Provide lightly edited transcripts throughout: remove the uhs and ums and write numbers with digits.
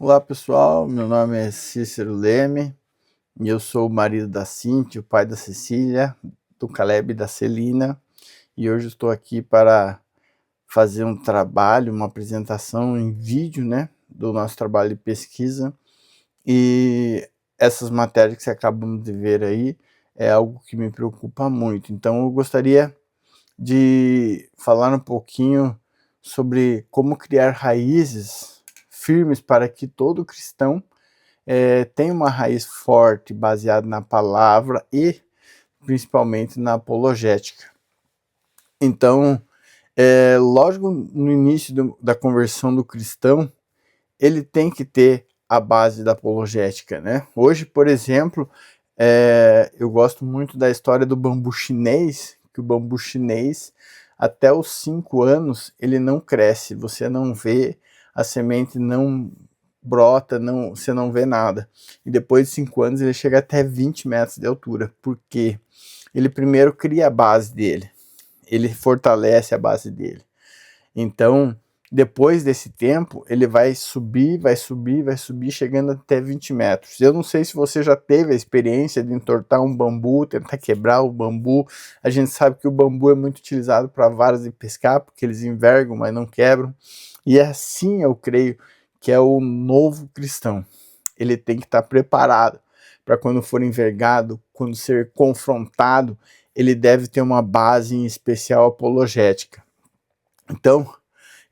Olá pessoal, meu nome é Cícero Leme e eu sou o marido da Cíntia, o pai da Cecília, do Caleb e da Celina, e hoje estou aqui para fazer um trabalho, uma apresentação em vídeo, né, do nosso trabalho de pesquisa. E essas matérias que você acabamos de ver aí é algo que me preocupa muito. Então eu gostaria de falar um pouquinho sobre como criar raízes firmes para que todo cristão tenha uma raiz forte baseada na palavra e principalmente na apologética. Então, lógico, no início da conversão do cristão, ele tem que ter a base da apologética, né? Hoje, por exemplo, eu gosto muito da história do bambu chinês, que o bambu chinês, até os 5 anos, ele não cresce, você não vê, a semente não brota, não, você não vê nada. E depois de 5 anos, ele chega até 20 metros de altura, porque ele primeiro cria a base dele, ele fortalece a base dele. Então, depois desse tempo, ele vai subir, vai subir, vai subir, chegando até 20 metros. Eu não sei se você já teve a experiência de entortar um bambu, tentar quebrar o bambu. A gente sabe que o bambu é muito utilizado para varas de pescar, porque eles envergam, mas não quebram. E assim eu creio que é o novo cristão. Ele tem que estar preparado para quando for envergado, quando ser confrontado, ele deve ter uma base em especial apologética. Então,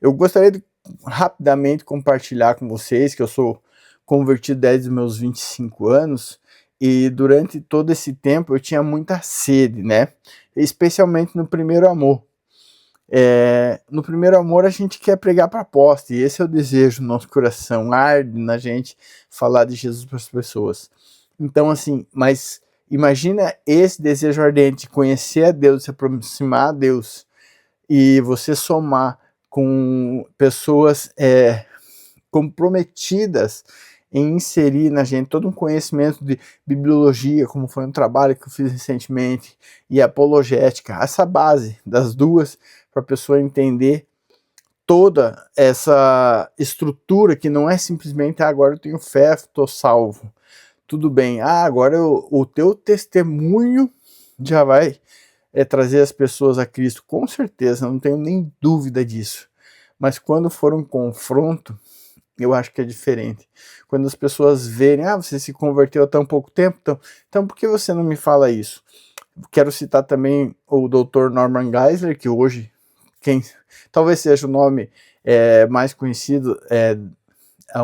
eu gostaria de rapidamente compartilhar com vocês que eu sou convertido desde os meus 25 anos e durante todo esse tempo eu tinha muita sede, né? Especialmente no primeiro amor. No primeiro amor a gente quer pregar para a poste, e esse é o desejo do nosso coração, arde na gente falar de Jesus para as pessoas. Então assim, mas imagina esse desejo ardente de conhecer a Deus, se aproximar a Deus, e você somar com pessoas comprometidas em inserir na gente todo um conhecimento de bibliologia, como foi um trabalho que eu fiz recentemente, e apologética, essa base das duas, para a pessoa entender toda essa estrutura que não é simplesmente agora eu tenho fé, estou salvo. Tudo bem, agora o teu testemunho já vai trazer as pessoas a Cristo, com certeza, não tenho nem dúvida disso. Mas quando for um confronto, eu acho que é diferente. Quando as pessoas verem, você se converteu há tão pouco tempo, então por que você não me fala isso? Quero citar também o Dr. Norman Geisler, que hoje, talvez seja o nome mais conhecido,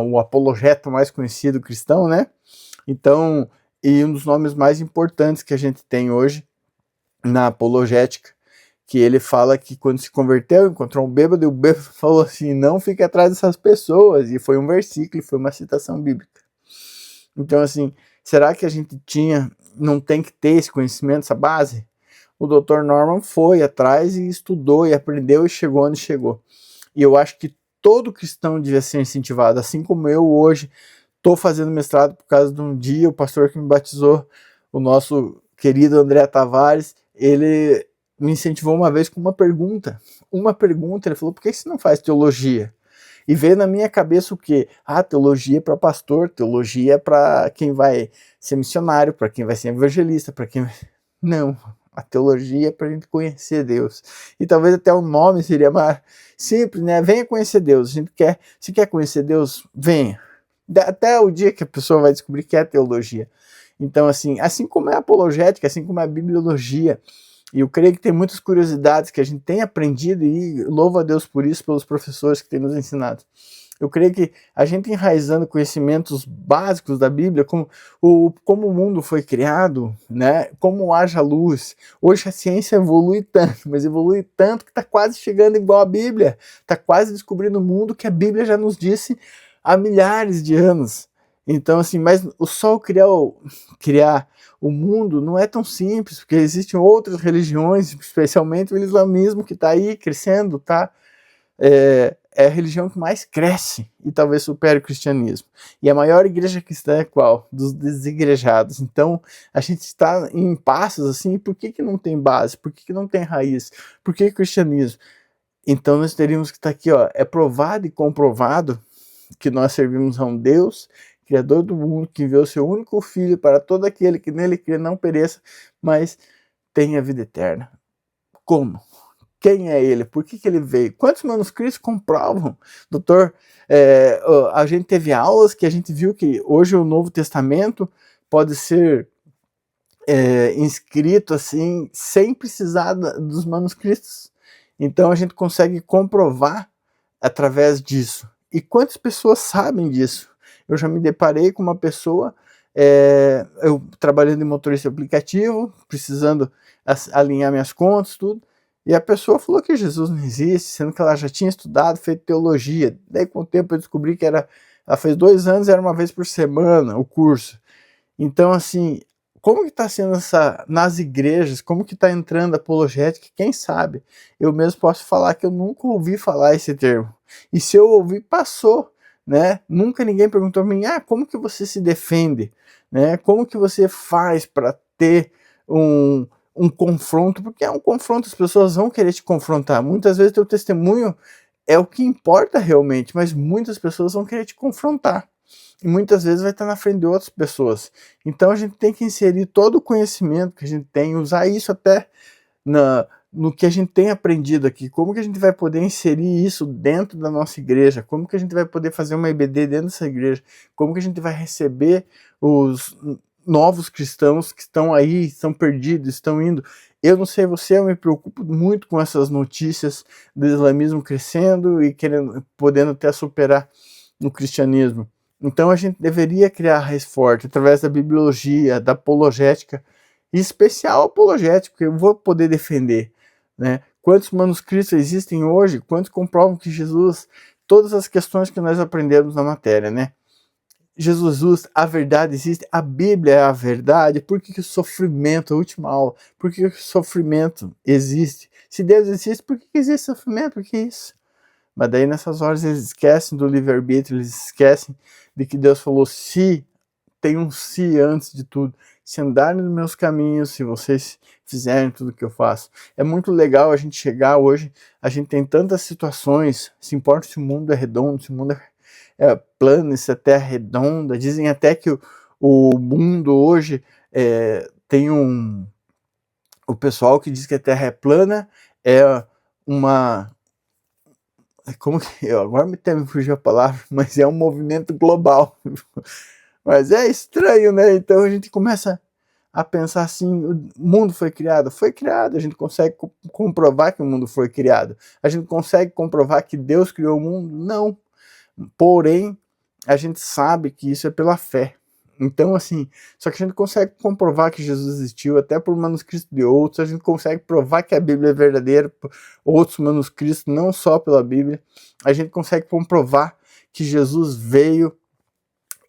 o apologeta mais conhecido cristão, né? Então, e um dos nomes mais importantes que a gente tem hoje na apologética, que ele fala que quando se converteu, encontrou um bêbado, e o bêbado falou assim, não fique atrás dessas pessoas, e foi um versículo, foi uma citação bíblica. Então assim, será que a gente não tem que ter esse conhecimento, essa base? O Dr. Norman foi atrás e estudou, e aprendeu, e chegou onde chegou. E eu acho que todo cristão devia ser incentivado, assim como eu hoje estou fazendo mestrado por causa de um dia, o pastor que me batizou, o nosso querido André Tavares, ele me incentivou uma vez com uma pergunta, ele falou, por que você não faz teologia? E veio na minha cabeça o quê? Teologia é para pastor, teologia é para quem vai ser missionário, para quem vai ser evangelista, para quem... Não, a teologia é para a gente conhecer Deus. E talvez até o nome seria mais simples, né? Venha conhecer Deus. Se quer conhecer Deus, venha. Até o dia que a pessoa vai descobrir que é teologia. Então, assim como é a apologética, assim como é a bibliologia, e eu creio que tem muitas curiosidades que a gente tem aprendido, e louvo a Deus por isso, pelos professores que têm nos ensinado. Eu creio que a gente enraizando conhecimentos básicos da Bíblia, como o mundo foi criado, né? Como haja luz. Hoje a ciência evolui tanto, mas evolui tanto que está quase chegando igual a Bíblia. Está quase descobrindo o mundo que a Bíblia já nos disse há milhares de anos. Então, assim, mas o só criar o mundo não é tão simples, porque existem outras religiões, especialmente o islamismo, que está aí crescendo, tá? É a religião que mais cresce e talvez supere o cristianismo. E a maior igreja cristã é qual? Dos desigrejados. Então, a gente está em passos assim, por que não tem base? Por que não tem raiz? Por que cristianismo? Então, nós teríamos que estar aqui, é provado e comprovado que nós servimos a um Deus, Criador do mundo, que enviou seu único Filho para todo aquele que nele crê não pereça, mas tenha vida eterna. Como? Quem é ele? Por que ele veio? Quantos manuscritos comprovam? Doutor, a gente teve aulas que a gente viu que hoje o Novo Testamento pode ser inscrito assim, sem precisar dos manuscritos. Então a gente consegue comprovar através disso. E quantas pessoas sabem disso? Eu já me deparei com uma pessoa, eu trabalhando em motorista aplicativo, precisando alinhar minhas contas, tudo, e a pessoa falou que Jesus não existe, sendo que ela já tinha estudado, feito teologia. Daí com o tempo eu descobri que ela fez 2 anos, era uma vez por semana o curso. Então assim, como que está sendo nas igrejas, como que está entrando a apologética, quem sabe? Eu mesmo posso falar que eu nunca ouvi falar esse termo. E se eu ouvi, passou, né? Nunca ninguém perguntou a mim, como que você se defende? Né? Como que você faz para ter um confronto? Porque é um confronto, as pessoas vão querer te confrontar. Muitas vezes teu testemunho é o que importa realmente, mas muitas pessoas vão querer te confrontar. E muitas vezes vai estar na frente de outras pessoas. Então a gente tem que inserir todo o conhecimento que a gente tem, usar isso até no que a gente tem aprendido aqui. Como que a gente vai poder inserir isso dentro da nossa igreja? Como que a gente vai poder fazer uma EBD dentro dessa igreja? Como que a gente vai receber os novos cristãos que estão aí, estão perdidos, estão indo? Eu não sei você, eu me preocupo muito com essas notícias do islamismo crescendo e podendo até superar o cristianismo. Então a gente deveria criar raiz forte através da bibliologia, da apologética, em especial apologética, que eu vou poder defender, né? Quantos manuscritos existem hoje? Quantos comprovam que Jesus, todas as questões que nós aprendemos na matéria, né? Jesus, a verdade existe, a Bíblia é a verdade. Por que o sofrimento, a última aula, por que o sofrimento existe? Se Deus existe, por que existe sofrimento? Por que isso? Mas daí nessas horas eles esquecem do livre-arbítrio, eles esquecem de que Deus falou se, tem um se antes de tudo. Se andarem nos meus caminhos, se vocês fizerem tudo o que eu faço. É muito legal a gente chegar hoje, a gente tem tantas situações, se importa se o mundo é redondo, se o mundo é plano, se a Terra é redonda. Dizem até que o mundo hoje tem o pessoal que diz que a Terra é plana, é uma... Como que agora me fugiu a palavra, mas é um movimento global. Mas é estranho, né? Então a gente começa a pensar assim, o mundo foi criado, a gente consegue comprovar que o mundo foi criado. A gente consegue comprovar que Deus criou o mundo? Não. Porém, a gente sabe que isso é pela fé. Então, assim, só que a gente consegue comprovar que Jesus existiu, até por manuscritos de outros, a gente consegue provar que a Bíblia é verdadeira por outros manuscritos, não só pela Bíblia. A gente consegue comprovar que Jesus veio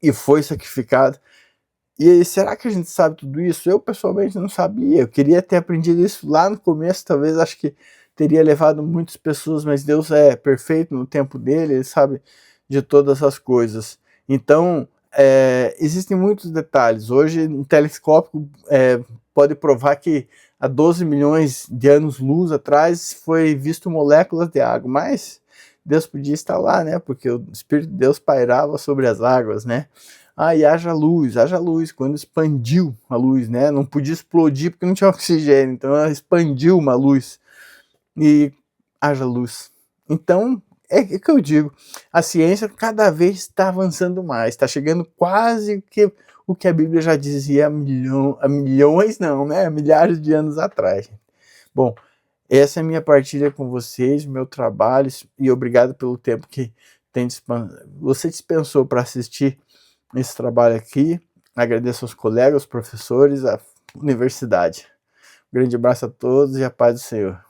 e foi sacrificado. E será que a gente sabe tudo isso? Eu, pessoalmente, não sabia. Eu queria ter aprendido isso lá no começo, talvez, acho que teria levado muitas pessoas, mas Deus é perfeito no tempo dele, ele sabe de todas as coisas. Então, existem muitos detalhes. Hoje, um telescópio pode provar que há 12 milhões de anos-luz atrás foi visto moléculas de água, mas Deus podia estar lá, né? Porque o Espírito de Deus pairava sobre as águas, né? E haja luz, quando expandiu a luz, né? Não podia explodir porque não tinha oxigênio, então ela expandiu uma luz e haja luz. Então, é que eu digo, a ciência cada vez está avançando mais, está chegando quase que o que a Bíblia já dizia há milhões não, né? Há milhares de anos atrás. Bom, essa é a minha partilha com vocês, meu trabalho, e obrigado pelo tempo que você dispensou para assistir esse trabalho aqui. Agradeço aos colegas, aos professores, à universidade. Um grande abraço a todos e a paz do Senhor.